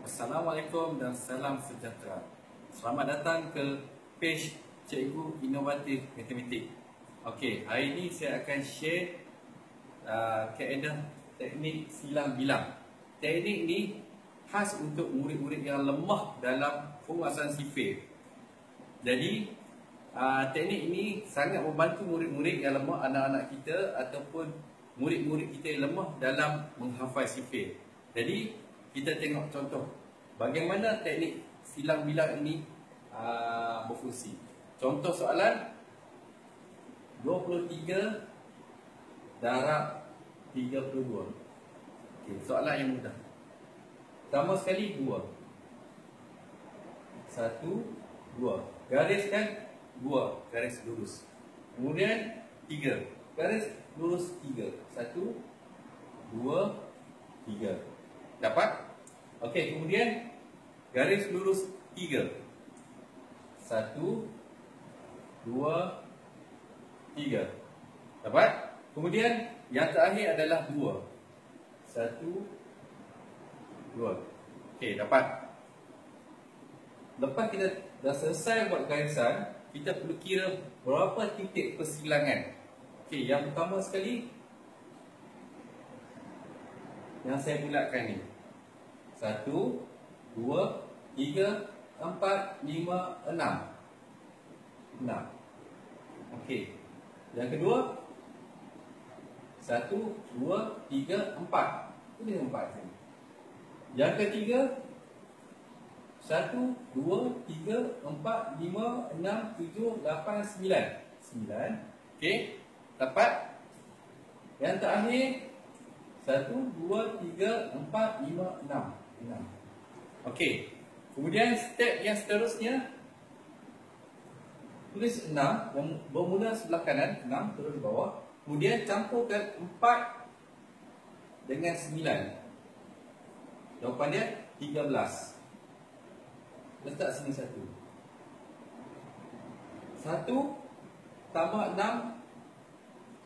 Assalamualaikum dan salam sejahtera. Selamat datang ke page Cikgu Inovatif Matematik. Okey, hari ini saya akan share kaedah teknik silang bilang. Teknik ni khas untuk murid-murid yang lemah dalam penguasaan sifir. Jadi, teknik ini sangat membantu murid-murid yang lemah, anak-anak kita ataupun murid-murid kita yang lemah dalam menghafal sifir. Jadi, kita tengok contoh bagaimana teknik silang bilang ini berfungsi. Contoh soalan 23 darab 32. Okay, soalan yang mudah. Pertama sekali 2. 1, 2. Gariskan 2, garis lurus. Kemudian 3, garis lurus 3. 1, 2, 3. Dapat? Okey, kemudian garis lurus 3. 1, 2, 3. Dapat? Kemudian yang terakhir adalah 2. 1, 2. Okey, dapat. Lepas kita dah selesai buat garisan, kita perlu kira berapa titik persilangan. Okey, yang pertama sekali yang saya bulatkan ni 1, 2, 3, 4, 5, 6. Okey. Yang kedua 1, 2, 3, 4. Ini 4 tadi. Yang ketiga 1, 2, 3, 4, 5, 6, 7, 8, 9. Okey. Dapat? Yang terakhir 1, 2, 3, 4, 5, 6. Okey. Kemudian step yang seterusnya, tulis 6 yang bermula sebelah kanan, 6 turun ke bawah. Kemudian campurkan 4 dengan 9. Jawapan dia 13. Letak sini 1. 1 tambah 6,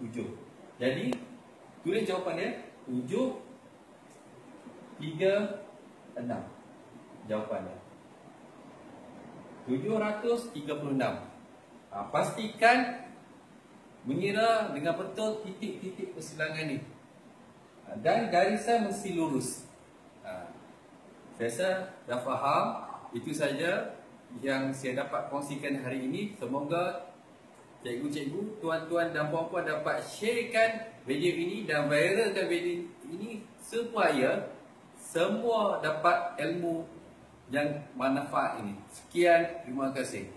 7. Jadi tulis jawapan dia 7, 3, 6. Jawapannya 736. Pastikan mengira dengan betul titik-titik persilangan ni. Dan garisan mesti lurus. Saya rasa dah faham. Itu saja yang saya dapat kongsikan hari ini. Semoga cikgu-cikgu, tuan-tuan dan puan-puan dapat sharekan video ini dan viralkan video ini supaya semua dapat ilmu yang manfaat ini. Sekian, terima kasih.